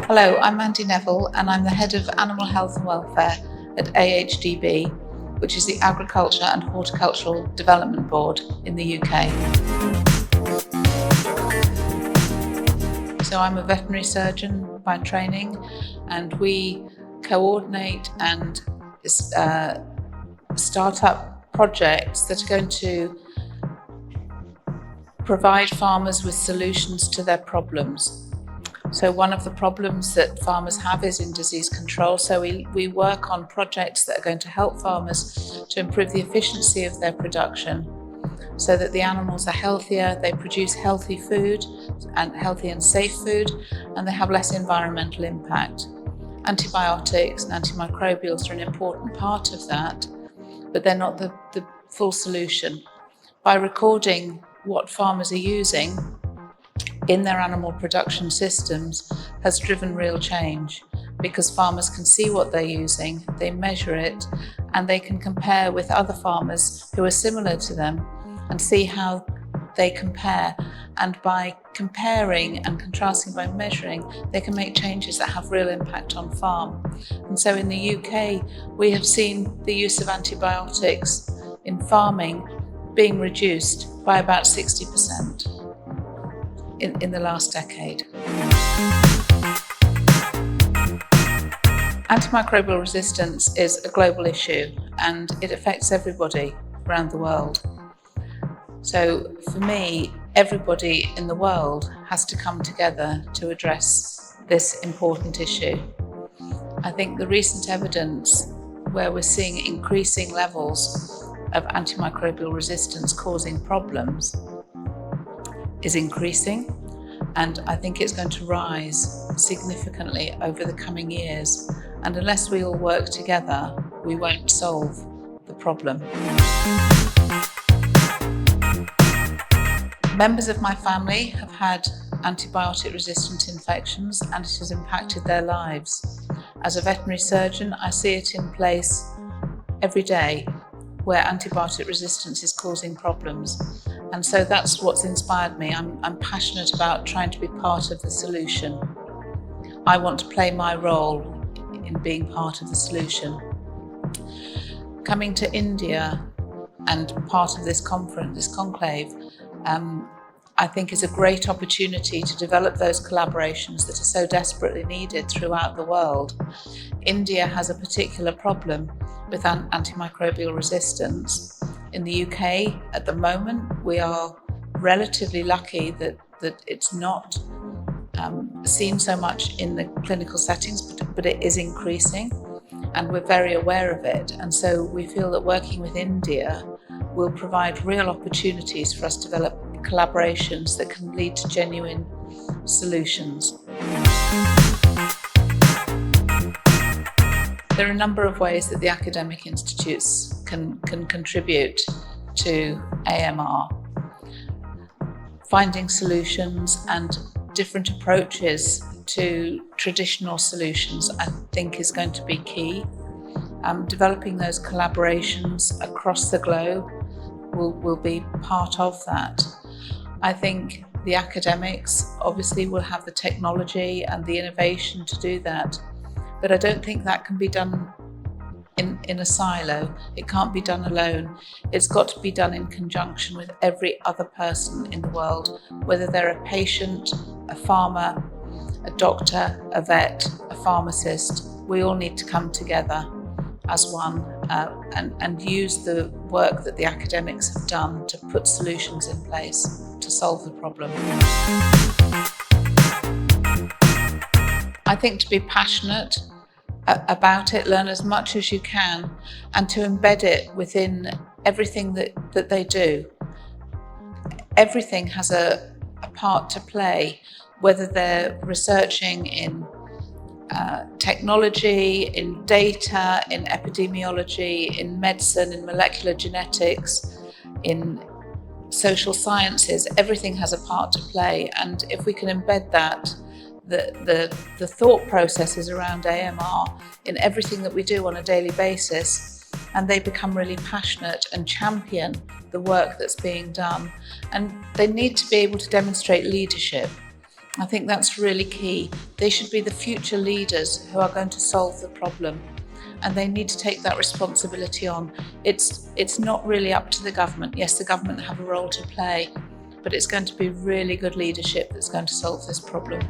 Hello, I'm Mandy Nevel and I'm the Head of Animal Health and Welfare at AHBD, which is the Agriculture and Horticultural Development Board in the UK. So I'm a veterinary surgeon by training, and we coordinate and start up projects that are going to provide farmers with solutions to their problems. So one of the problems that farmers have is in disease control. So we work on projects that are going to help farmers to improve the efficiency of their production so that the animals are healthier, they produce healthy food and healthy and safe food, and they have less environmental impact. Antibiotics and antimicrobials are an important part of that, but they're not the full solution. By recording what farmers are using in their animal production systems has driven real change, because farmers can see what they're using, they measure it, and they can compare with other farmers who are similar to them and see how they compare. And by comparing and contrasting, by measuring, they can make changes that have real impact on farm. And so in the UK, we have seen the use of antibiotics in farming being reduced by about 60%. In the last decade. Antimicrobial resistance is a global issue and it affects everybody around the world. So for me, everybody in the world has to come together to address this important issue. I think the recent evidence where we're seeing increasing levels of antimicrobial resistance causing problems is increasing, and I think it's going to rise significantly over the coming years, and unless we all work together, we won't solve the problem. Members of my family have had antibiotic-resistant infections, and it has impacted their lives. As a veterinary surgeon, I see it in place every day where antibiotic resistance is causing problems. And so that's what's inspired me. I'm passionate about trying to be part of the solution. I want to play my role in being part of the solution. Coming to India and part of this conference, this conclave, I think is a great opportunity to develop those collaborations that are so desperately needed throughout the world. India has a particular problem with antimicrobial resistance. In the UK, at the moment, we are relatively lucky that it's not seen so much in the clinical settings, but it is increasing, and we're very aware of it. And so we feel that working with India will provide real opportunities for us to develop collaborations that can lead to genuine solutions. There are a number of ways that the academic institutes can contribute to AMR. Finding solutions and different approaches to traditional solutions, I think, is going to be key. Developing those collaborations across the globe will be part of that. I think the academics obviously will have the technology and the innovation to do that, but I don't think that can be done in a silo. It can't be done alone. It's got to be done in conjunction with every other person in the world, whether they're a patient, a farmer, a doctor, a vet, a pharmacist. We all need to come together as one and use the work that the academics have done to put solutions in place to solve the problem. I think to be passionate about it, learn as much as you can, and to embed it within everything that they do. Everything has a part to play, whether they're researching in technology, in data, in epidemiology, in medicine, in molecular genetics, in social sciences. Everything has a part to play, and if we can embed that, the thought processes around AMR in everything that we do on a daily basis, and they become really passionate and champion the work that's being done. And they need to be able to demonstrate leadership. I think that's really key. They should be the future leaders who are going to solve the problem, and they need to take that responsibility on. It's not really up to the government. Yes, the government have a role to play, but it's going to be really good leadership that's going to solve this problem.